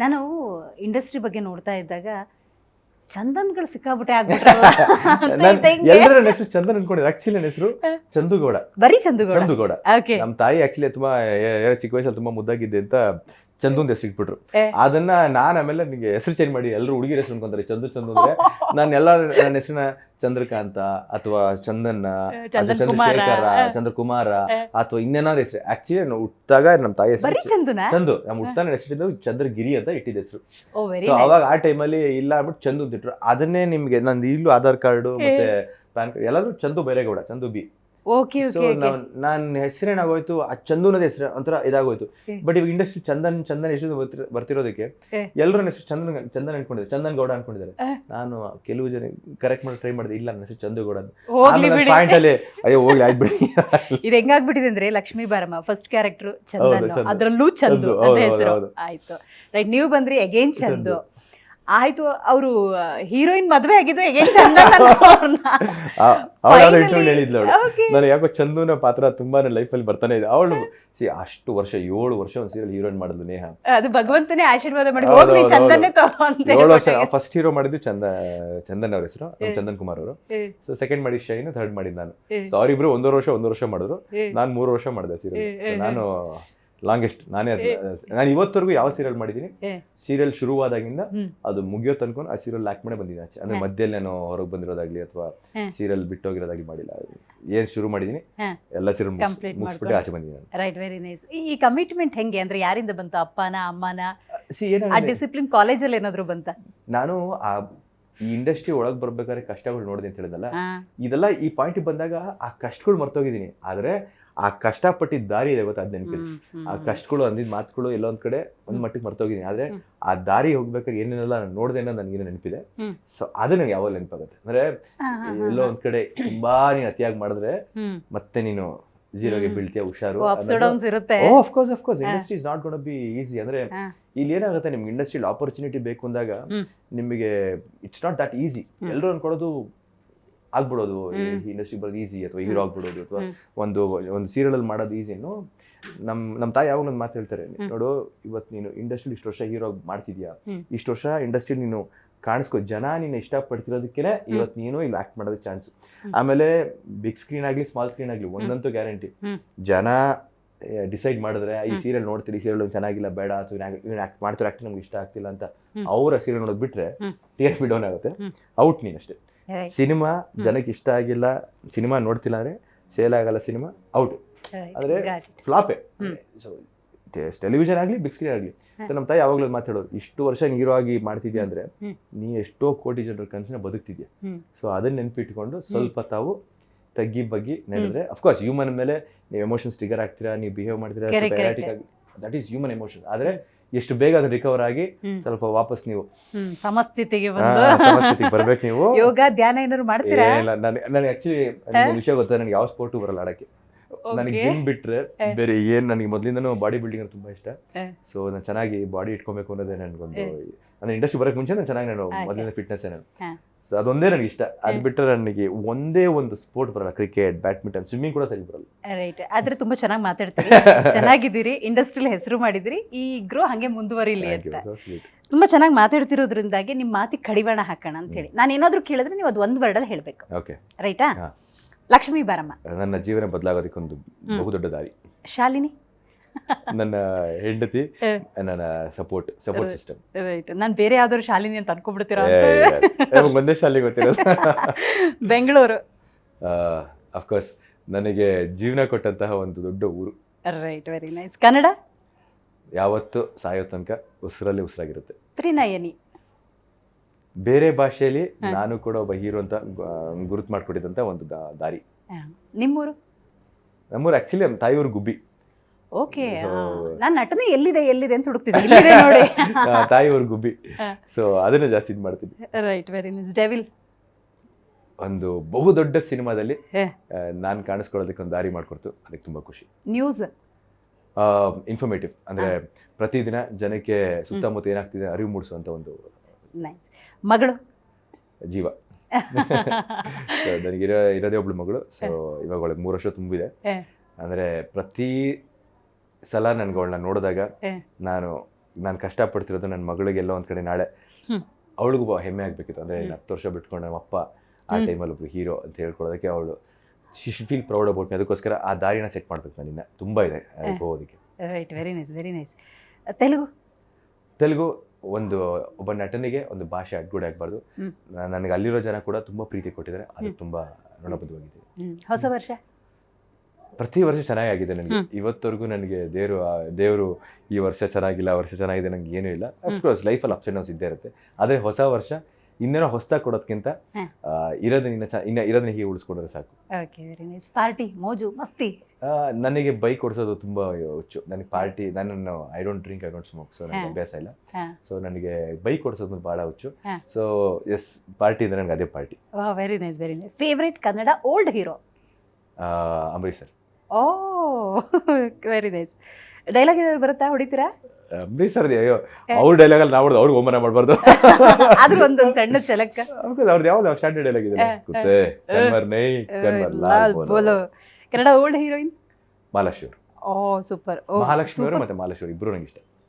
ನಾನು ಇಂಡಸ್ಟ್ರಿ ಬಗ್ಗೆ ನೋಡ್ತಾ ಇದ್ದಾಗ ಚಂದನ್ಗಳು ಸಿಕ್ಕಾಬಿಟ್ಟೆ ಆಗ್ಬಿಟ್ರಲ್ಲ ಅಂತ ಇದ್ದೆ ಹಿಂಗೆ. ಎಲ್ಲರ ಹೆಸರು ಚಂದನ್ ಅನ್ಕೊಂಡಿದ್ರು. ಆಕ್ಚುಲಿ ನನ್ನ ಹೆಸರು ಚಂದುಗೌಡ. ಬರೀ ಚಂದುಗೌಡ. ಚಂದುಗೌಡ. ಓಕೆ. ನಮ್ಮ ತಾಯಿ ಆಕ್ಚುಲಿ ತುಂಬಾ ಚಿಕ್ಕ ವಯಸ್ಸಲ್ಲಿ ತುಂಬಾ ಮುದ್ದಾಗಿದ್ದೆ ಅಂತ ಚಂದು ಅಂತ ಹೆಸರು ಇಟ್ಬಿಟ್ರು. ಅದನ್ನ ನಾನು ಆಮೇಲೆ ನನಗೆ ಹೆಸರು ಚೇಂಜ್ ಮಾಡಿ ಎಲ್ಲರೂ ಹುಡುಗಿರ ಹೆಸರು ಅನ್ಕೊಂತಾರೆ ಚಂದು ಚಂದು ಅಂದ್ರೆ ನಾನು ಎಲ್ಲ ನನ್ನ ಹೆಸರನ್ನ ಚಂದ್ರಕಾಂತ ಅಥವಾ ಚಂದನ್ನ ಚಂದ್ರಶೇಖರ ಚಂದ್ರಕುಮಾರ ಅಥವಾ ಇನ್ನೇನಾದ್ರು ಹೆಸರು. ಆಕ್ಚುಲಿ ನಾನು ಹುಟ್ಟಾಗ ನಮ್ಮ ತಾಯಿ ಬರೀ ಹೆಸರು ಚಂದುನಾ? ಚಂದು. ನಮ್ಮ ಹುಟ್ಟಾನ ಹೆಸರಿದ್ದು ಚಂದ್ರಗಿರಿ ಅಂತ ಇಟ್ಟಿದ್ದ ಹೆಸರು. ಓ ವೆರಿ ಸೊ ಅವಾಗ ಆ ಟೈಮಲ್ಲಿ ಇಲ್ಲ ಅಂದ್ಬಿಟ್ಟು ಚಂದು ಅಂತ ಇಟ್ರು. ಅದನ್ನೇ ನಿಮ್ಗೆ ನಂದು ಇಲ್ಲೂ ಆಧಾರ್ ಕಾರ್ಡು ಮತ್ತೆ ಪ್ಯಾನ್ ಕಾರ್ಡ್ ಎಲ್ಲಾದ್ರೂ Chandu Byregowda, Chandu B. Okay so okay. ನನ್ನ ಹೆಸರೇನಾಗೋಯ್ತು, ಆ ಚಂದು ಅನ್ನೋದು ಹೆಸರು ಒಂಥರ ಇದಾಗೋಯ್ತು. ಬಟ್ ಇವಾಗ ಇಂಡಸ್ಟ್ರಿ ಚಂದನ್ ಚಂದನ್ ಹೆಸರು ಬರ್ತಿರೋದಕ್ಕೆ ಎಲ್ಲರೂ ನನ್ನ ಹೆಸರು ಚಂದನ್ ಅನ್ಕೊಂಡಿದ್ದಾರೆ, ಚಂದನ್ ಗೌಡ ಅನ್ಕೊಂಡಿದ್ದಾರೆ. ನಾನು ಕೆಲವು ಜನ ಕರೆಕ್ಟ್ ಮಾಡಿ ಟ್ರೈ ಮಾಡಿದೆ, ಇಲ್ಲ ನನ್ನ ಹೆಸರು ಚಂದು ಗೌಡ ಅಂತ. ಹೋಗ್ಲಿ ಬಿಡಿ. ಪಾಯಿಂಟ್ ಅಲ್ಲಿ ಅಯ್ಯೋ ಹೋಗ್ಲಿ ಆಯ್ತು. ಇದು ಹೆಂಗಾಗ್ಬಿಟ್ಟಿದೆ ಅಂದ್ರೆ ಲಕ್ಷ್ಮೀ ಬಾರಮ್ಮ ಫಸ್ಟ್ ಕ್ಯಾರೆಕ್ಟರ್ ಚಂದನ್, ಚಂದು. ಅದ್ರಲ್ಲೂ ಚಂದು ಹೌದು, ಅಂತ ಹೆಸರು. ಹೌದು. ಆಯ್ತು ರೈಟ್. ನೀವು ಬಂದ್ರಿ ಎಗೇನ್ ಚಂದು. ಆಯ್ತು, ಅವರು ಹೀರೋಯಿನ್ ಮದ್ವೆ ಆಗಿದ್ದು ಎಗೇನ್ ಚಂದನ್ ಅವಳು ಇಂಟರ್ವ್ಯೂ ಹೇಳಿದ್ಲು ಅವಳು, ನಾನು ಯಾಕೋ ಚಂದುನ ಪಾತ್ರ ತುಂಬಾ ನನ್ನ ಲೈಫಲ್ಲಿ ಬರ್ತಾನೆ ಇದೆ. ಅವಳು ಅಷ್ಟು ವರ್ಷ 7 ವರ್ಷ ಒಂದು ಸೀರಿಯಲ್ ಹೀರೋಯಿನ್ ಮಾಡಿದ್ಲು ನೇಹ. ಅದು ಭಗವಂತನೇ ಆಶೀರ್ವಾದ ಮಾಡಿ ಹೋಗ್ಲಿ ಚಂದನ್ನೇ ತಗೋ ಅಂತ 7 ವರ್ಷ. ಫಸ್ಟ್ ಹೀರೋ ಮಾಡಿದ್ದು ಚಂದನ್ ಅವ್ರ ಹೆಸರು, ಚಂದನ್ ಕುಮಾರ್ ಅವರು. ಸೊ ಸೆಕೆಂಡ್ ಮಾಡಿ ಶೈನ್, ಥರ್ಡ್ ಮಾಡಿದ್ ನಾನು. ಸೊ ಅವರಿಬ್ರು 1 ವರ್ಷ ಮಾಡಿದ್ರು, ನಾನು 3 ವರ್ಷ ಮಾಡಿದೆ ಸೀರಿಯಲ್. ನಾನು ಲಾಂಗೆಸ್ಟ್ ನಾನೇ. ನಾನು ಇವತ್ತವರೆಗೂ ಯಾವ ಸೀರಿಯಲ್ ಮಾಡಿದ್ದೀನಿ, ಸೀರಿಯಲ್ ಶುರುವಾದಾಗಿಂದ ಅದು ಮುಗಿಯೋ ತನಕ ಆ ಸೀರಿಯಲ್ ಆಕ್ಟ್ ಮಾಡೇ ಬಂದಿದ್ದೀನಿ ಆಚೆ. ಅಂದ್ರೆ ಮಧ್ಯದಲ್ಲಿ ನಾನು ಹೊರಗೆ ಬಂದಿರೋದಾಗ್ಲಿ ಅಥವಾ ಸೀರಿಯಲ್ ಬಿಟ್ಟೋಗಿರೋದಾಗ್ಲಿ ಮಾಡಿಲ್ಲ. ಏನ್ ಶುರು ಮಾಡಿದೀನಿ ಎಲ್ಲ ಸೀರಿಯಲ್ ಮುಗಿಸ್ಬಿಟ್ಟು ಆಚೆ ಬಂದಿದ್ದೀನಿ. Right, very nice. ಈ ಕಮಿಟ್ಮೆಂಟ್ ಹೆಂಗೆ ಅಂದ್ರೆ ಯಾರಿಂದ ಬಂತು? ಅಪ್ಪನ ಅಮ್ಮನ? ಆ ಏನು ಡಿಸಿಪ್ಲಿನ್ ಕಾಲೇಜಲ್ಲಿ ಏನಾದ್ರು ಬಂತ? ನಾನು ಈ ಇಂಡಸ್ಟ್ರಿ ಒಳಗೆ ಬರ್ಬೇಕಾದ್ರೆ ಕಷ್ಟಗಳು ನೋಡಿದೆ ಅಂತ ಹೇಳಿದಲ್ಲ, ಇದೆಲ್ಲ ಈ ಪಾಯಿಂಟ್ ಬಂದಾಗ ಆ ಕಷ್ಟಗಳು ಮರ್ತೋಗಿದ್ದೀನಿ. ಆದ್ರೆ ಆ ಕಷ್ಟಪಟ್ಟಿದ್ದ ದಾರಿ ಇದೆ ಗೊತ್ತಾ, ಅದ್ ನೆನಪಿಲ್ಲ. ಆ ಕಷ್ಟಗಳು ಅಂದಿದ್ ಮಾತುಗಳು ಎಲ್ಲೊಂದ್ ಕಡೆ ಒಂದ್ ಮಟ್ಟಿಗೆ ಮರ್ತೋಗಿದ್ದೀನಿ. ಆದ್ರೆ ಆ ದಾರಿ ಹೋಗ್ಬೇಕಾದ್ರೆ ಏನೇನೆಲ್ಲ ನಾನು ನೋಡ್ದೆ ಅನ್ನೋದು ನನಗೇನು ನೆನಪಿದೆ. ಸೊ ಅದು ನನಗೆ ಯಾವಾಗ ನೆನಪಾಗುತ್ತೆ ಅಂದ್ರೆ, ಎಲ್ಲೋ ಒಂದ್ ಕಡೆ ತುಂಬಾ ನೀನ್ ಅತಿಯಾಗಿ ಮಾಡಿದ್ರೆ ಮತ್ತೆ ನೀನು ಜೀರೋಗೆ ಬೀಳ್ತೀಯ, ಹುಷಾರು. Of course industry is not gonna be easy. ಅಂದ್ರೆ ಇಲ್ಲಿ ಏನಾಗುತ್ತೆ, ನಿಮ್ಗೆ ಇಂಡಸ್ಟ್ರಿಯಲ್ಲಿ ಆಪರ್ಚುನಿಟಿ ಬೇಕು ಅಂದಾಗ ನಿಮಗೆ ಇಟ್ಸ್ ನಾಟ್ ದಟ್ ಈಸಿ. ಎಲ್ಲರೂ ಅನ್ಕೊಳ್ಳೋದು ಆಗ್ಬಿಡೋದು ಇಂಡಸ್ಟ್ರಿ ಬರೋದು ಈಸಿ, ಅಥವಾ ಹೀರೋ ಆಗ್ಬಿಡೋದು, ಅಥವಾ ಒಂದು ಸೀರಿಯಲ್ ಅಲ್ಲಿ ಮಾಡೋದು ಈಸಿನು. ನಮ್ಮ ತಾಯಿ ಯಾವಾಗ ಒಂದು ಮಾತು ಹೇಳ್ತಾರೆ, ನೋಡು ಇವತ್ತು ನೀನು ಇಂಡಸ್ಟ್ರಿಯಲ್ಲಿ ಇಷ್ಟು ವರ್ಷ ಹೀರೋ ಮಾಡ್ತಿದ್ಯಾ, ಇಷ್ಟು ವರ್ಷ ಇಂಡಸ್ಟ್ರಿ ನೀನು ಕಾಣಿಸ್ಕೊ, ಜನ ನೀನು ಇಷ್ಟಪಡ್ತಿರೋದಕ್ಕೆ ಇವತ್ತು ನೀನು ಇಲ್ಲಿ ಆಕ್ಟ್ ಮಾಡೋದಕ್ಕೆ ಚಾನ್ಸ್. ಆಮೇಲೆ ಬಿಗ್ ಸ್ಕ್ರೀನ್ ಆಗ್ಲಿ ಸ್ಮಾಲ್ ಸ್ಕ್ರೀನ್ ಆಗ್ಲಿ ಒಂದಂತೂ ಗ್ಯಾರಂಟಿ, ಜನ ಡಿಸೈಡ್ ಮಾಡಿದ್ರೆ ಈ ಸೀರಿಯಲ್ ನೋಡ್ತೀರಿ, ಈ ಸೀರಿಯಲ್ ಚೆನ್ನಾಗಿಲ್ಲ ಬೇಡ, ಅಥವಾ ಆಕ್ಟ್ ಮಾಡ್ತಾರೆ ಆಕ್ಟ್ ನಮ್ಗೆ ಇಷ್ಟ ಆಗ್ತಿಲ್ಲ ಅಂತ ಅವರ ಸೀರಿಯಲ್ ನೋಡೋದು ಬಿಟ್ರೆ TRP ಡೌನ್ ಆಗುತ್ತೆ, ಔಟ್ ನೀನಷ್ಟೇ. ಸಿನಿಮಾ ಜನಕ್ಕೆ ಇಷ್ಟ ಆಗಿಲ್ಲ, ಸಿನಿಮಾ ನೋಡ್ತಿಲ್ಲ ಅಂದ್ರೆ ಸೇಲ್ ಆಗಲ್ಲ, ಸಿನಿಮಾ ಔಟ್ ಅಂದ್ರೆ ಫ್ಲಾಪೇ. ಸೊ ಟೆಲಿವಿಷನ್ ಆಗ್ಲಿ ಬಿಗ್ ಸ್ಕ್ರೀನ್ ಆಗ್ಲಿ. ಸೊ ನಮ್ಮ ತಾಯಿ ಯಾವಾಗಲೂ ಮಾತಾಡೋರು, ಇಷ್ಟು ವರ್ಷ ನೀನು ಹೀರೋ ಆಗಿ ಮಾಡ್ತಿದ್ಯಾ ಅಂದ್ರೆ ನೀ ಎಷ್ಟೋ ಕೋಟಿ ಜನರ ಕನಸನ್ನ ಬದುಕ್ತಿದ್ಯಾ. ಸೊ ಅದನ್ನ ನೆನ್ಪಿಟ್ಕೊಂಡು ಸ್ವಲ್ಪ ತಾವು ತಗ್ಗಿ ಬಗ್ಗಿ ನಡೆದ್ರೆ, ಅಫ್ಕೋರ್ಸ್ ಹ್ಯೂಮನ್ ಮೇಲೆ ನೀವು ಎಮೋಷನ್ಸ್ ಟ್ರಿಗರ್ ಆಗ್ತೀರಾ, ನೀವು ಬಿಹೇವ್ ಮಾಡ್ತೀರಾ, ಎರಾಟಿಕ್ ಆಗಿ, ದಟ್ ಈಸ್ ಹ್ಯೂಮನ್ ಎಮೋಷನ್. ಆದ್ರೆ ಎಷ್ಟು ಬೇಗ ಅದನ್ನ ರಿಕವರ್ ಆಗಿ ಸ್ವಲ್ಪ ವಾಪಸ್ ನೀವು ಸಮಸ್ಥಿತಿಗೆ ಬರ್ಬೇಕು. ನೀವು ಯೋಗ ಧ್ಯಾನ ಏನಾದ್ರು ಮಾಡ್ತೀರಾ? ನನಗೆ ಆಕ್ಚುಲಿ ವಿಷಯ ಗೊತ್ತಾ, ನನಗೆ ಯಾವ ಸ್ಪೋರ್ಟು ಬರಲ್ಲ ಆಡಕ್ಕೆ. ನನಗೆ ಜಿಮ್ ಬಿಟ್ರೆ ಬೇರೆ ಏನ್, ನನಗೆ ಮೊದಲಿಂದನೂ ಬಾಡಿ ಬಿಲ್ಡಿಂಗ್ ಅಂದ್ರೆ ತುಂಬಾ ಇಷ್ಟ. ಸೊ ನಾನು ಚೆನ್ನಾಗಿ ಬಾಡಿ ಇಟ್ಕೊಬೇಕು ಅನ್ನೋದೇ ನನ್ಗೊಂದು, ಅಂದ್ರೆ ಇಂಡಸ್ಟ್ರಿ ಬರೋಕ್ ಮುಂಚೆ ನಾನು ಚೆನ್ನಾಗಿ ನಾನು ಮೊದಲಿಂದ ಫಿಟ್ನೆಸ್ ನಾನು. ಸೊ ಅದೊಂದೇ ನನಗೆ ಇಷ್ಟ. ಅದು ಬಿಟ್ಟರೆ ನನಗೆ ಒಂದೇ ಒಂದು ಸ್ಪೋರ್ಟ್ ಬರಲ್ಲ, ಕ್ರಿಕೆಟ್, ಬ್ಯಾಡ್ಮಿಂಟನ್, ಸ್ವಿಮ್ಮಿಂಗ್ ಕೂಡ ಸರಿ ಬರಲ್ಲ. ರೈಟ್. ಆದ್ರೆ ತುಂಬಾ ಚೆನ್ನಾಗಿ ಮಾತಾಡ್ತೀರಿ, ಚೆನ್ನಾಗಿದ್ದೀರಿ, ಇಂಡಸ್ಟ್ರಿಯಲ್ಲಿ ಹೆಸರು ಮಾಡಿದಿರಿ, ಈ ಗ್ರೋ ಹಂಗೆ ಮುಂದುವರಿಲಿ ಅಂತ. ತುಂಬಾ ಚೆನ್ನಾಗಿ ಮಾತಾಡ್ತಿರೋದ್ರಿಂದಾಗಿ ನಿಮ್ಮ ಮಾತಿಗೆ ಕಡಿವಾಣ ಹಾಕೋಣ ಅಂತ ಹೇಳಿ ನಾನು ಏನಾದ್ರು ಕೇಳಿದ್ರೆ ನೀವು ಅದು ಒಂದು ವರ್ಡಲ್ಲಿ ಹೇಳ್ಬೇಕು. ಓಕೆ, ರೈಟಾ? ಲಕ್ಷ್ಮೀ ಬಾರಮ್ಮ ನನ್ನ ಜೀವನ ಬದಲಾಗೋದಕ್ಕೊಂದು ಬಹುದೊಡ್ಡ ದಾರಿ. ಶಾಲಿನಿ ನನ್ನ ಹೆಂಡತಿ, ನನ್ನ ಸಪೋರ್ಟ್ ಸಿಸ್ಟಮ್. ರೈಟ್. ನಾನು ಬೇರೆ ಯಾವ್ದಾದ್ರು ಶಾಲಿನಿ ಅಂತ ಅನ್ಕೊಂಡ್ಬಿಡ್ತೀರಾ? ಒಂದೇ ಶಾಲೆ ಗೊತ್ತಿರೋದು. ಬೆಂಗಳೂರು ಅಫ್ಕೋರ್ಸ್ ನನಗೆ ಜೀವನ ಕೊಟ್ಟಂತಹ ಒಂದು ದೊಡ್ಡ ಊರು. Right, very nice. ಕನ್ನಡ ಯಾವತ್ತು ಸಾಯೋ ತನಕ ಉಸಿರಲ್ಲಿ ಉಸಿರಾಗಿರುತ್ತೆ. ತ್ರಿನಯನಿ. ಬೇರೆ ಭಾಷೆಯಲ್ಲಿ ನಾನು ಕೂಡ ಒಬ್ಬ ಹೀರೋ ಅಂತ ಗುರುತು ಮಾಡ್ಕೊಟ್ಟಿದ್ದಂತ ಒಂದು ದಾರಿ. ನಿಮ್ಮೂರು? ನಮ್ಮೂರು ಆಕ್ಚುಲಿ ನಮ್ಮ ತಾಯಿಯವರು ಗುಬ್ಬಿ. ಓಕೆ. ನಾನು ನಟನೆ ಎಲ್ಲಿದೆ ಅಂತ ಹುಡುಕ್ತಿದ್ದೆ ನೋಡಿ. ತಾಯಿಯವರು ಗುಬ್ಬಿ. ಸೊ ಅದನ್ನ ಜಾಸ್ತಿ ಇದು ಮಾಡ್ತಿದ್ದೆ. Right, very nice. ಡೆವಿಲ್. ಒಂದು ಬಹುದೊಡ್ಡ ಸಿನಿಮಾದಲ್ಲಿ ನಾನು ಕಾಣಿಸ್ಕೊಳ್ಳೋದಕ್ಕೆ ಒಂದು ದಾರಿ ಮಾಡ್ಕೊಡ್ತು, ಅದಕ್ಕೆ ತುಂಬಾ ಖುಷಿ. ನ್ಯೂಸ್. ಇನ್ಫಾರ್ಮೇಟಿವ್, ಅಂದ್ರೆ ಪ್ರತಿದಿನ ಜನಕ್ಕೆ ಸುತ್ತಮುತ್ತ ಏನಾಗ್ತಿದೆ ಅರಿವು ಮೂಡಿಸುವಂತ ಒಂದು. ಮಗಳು. ಜೀವ. ನನಗೆ ಇರೋದೇ ಒಬ್ಳು ಮಗಳು. ಸೊ ಇವಾಗ ಅವಳಿಗೆ 3 ವರ್ಷ ತುಂಬಿದೆ. ಅಂದ್ರೆ ಪ್ರತಿ ಸಲ ನನ್ಗೆ ಅವಳನ್ನ ನೋಡಿದಾಗ ನಾನು ನಾನು ಕಷ್ಟಪಡ್ತಿರೋದು ನನ್ನ ಮಗಳಿಗೆಲ್ಲ ಒಂದು ಕಡೆ ನಾಳೆ ಅವಳಿಗೂ ಹೆಮ್ಮೆ ಆಗಬೇಕಿತ್ತು. ಅಂದರೆ 10 ವರ್ಷ ಬಿಟ್ಕೊಂಡು ನಮ್ಮ ಅಪ್ಪ ಆ ಟೈಮಲ್ಲಿ ಒಬ್ರು ಹೀರೋ ಅಂತ ಹೇಳ್ಕೊಳ್ಳೋದಕ್ಕೆ ಅವಳು ಫೀಲ್ ಪ್ರೌಡ್ ಅಬೌಟ್ ಮೀ. ಅದಕ್ಕೋಸ್ಕರ ಆ ದಾರಿನ ಸೆಟ್ ಮಾಡಬೇಕು ನಾನು. ಇನ್ನು ತುಂಬ ಇದೆ ಹೋಗೋದಕ್ಕೆ. Right, very nice, very nice. Telugu ಒಬ್ಬ ನಟನಿಗೆ ಒಂದು ಭಾಷೆ ಅಡ್ಗೂಡೆ ಆಗಬಾರ್ದು. ನನಗೆ ಅಲ್ಲಿರೋ ಜನ ಕೂಡ ತುಂಬ ಪ್ರೀತಿ ಕೊಟ್ಟಿದ್ದಾರೆ, ಅದು ತುಂಬ ಋಣಬದ್ಧವಾಗಿದೆ. ಹೊಸ ವರ್ಷ ಪ್ರತಿ ವರ್ಷ ಚೆನ್ನಾಗಿದೆ ನನಗೆ. ಇವತ್ತವರೆಗೂ ನನಗೆ ದೇವರು ಈ ವರ್ಷ ಚೆನ್ನಾಗಿಲ್ಲ, ಆ ವರ್ಷ ಚೆನ್ನಾಗಿದೆ ನಂಗೆ ಏನೂ ಇಲ್ಲ. ಅಫ್ಕೋರ್ಸ್ ಲೈಫಲ್ಲಿ ಅಪ್ಸ್ ಆ್ಯಂಡ್ ಡೌನ್ಸ್ ಇದ್ದೇ ಇರುತ್ತೆ. ಆದರೆ ಹೊಸ ವರ್ಷ ಇನ್ನೇನೋ ಹೊಸದಾಗಿ ಕೊಡೋದಕ್ಕಿಂತ ಇರೋದನ್ನ ಹೀಗೆ ಉಳಿಸ್ಕೊಂಡ್ರೆ ಸಾಕು. Okay, very nice. ಪಾರ್ಟಿ, ಮೋಜು, ಮಸ್ತಿ. ನನಗೆ ಬೈಕ್ ಓಡಿಸೋದು ತುಂಬ ಹುಚ್ಚು. ನನಗೆ ಪಾರ್ಟಿ, ನಾನು I don't drink, I don't smoke, so ನನಗೆ ಅಭ್ಯಾಸ ಇಲ್ಲ. ಸೊ ನನಗೆ ಬೈಕ್ ಓಡಿಸೋದು ಭಾಳ ಹುಚ್ಚು. ಸೊ ಎಸ್, ಪಾರ್ಟಿ ಅಂದರೆ ನನಗೆ ಅದೇ party. Very nice, very nice. Favourite Kannada old hero? Ambareesh sir. Oh, very nice. Dialogue ಏನಾದ್ರು ಬರುತ್ತಾ, ಹೊಡಿತೀರಾ? ಅಂಬರೀಷ್ ಸರ್, ಅಯ್ಯೋ ಅವ್ರ ಡೈಲಾಗಲ್ಲಿ ನಾವು ಅವ್ರಿಗೆ ಅವಮಾನ ಮಾಡಬಾರ್ದು. ಆದ್ರೂ ಒಂದೊಂದು ಸಣ್ಣ ಛಲಕ ಅವ್ರದ್ದು ಯಾವ್ದು ಸ್ಟ್ಯಾಂಡರ್ಡ್ ಡೈಲಾಗ್ ಇದೆ, ಕುತ್ತೆ ಕನ್ವರ್ ನೈ ಕನ್ವರ್ ಲಾಲ್ ಬೋಲೋ. Kannada old heroine? ಮಹಾಲಕ್ಷ್ಮಿ ಅವರು. ಓ, ಸೂಪರ್. ಮಹಾಲಕ್ಷ್ಮಿ ಅವರು ಮತ್ತೆ ಮಾಲಾಶ್ವರಿ ಇಬ್ರು ನಂಗೆ ಇಷ್ಟ.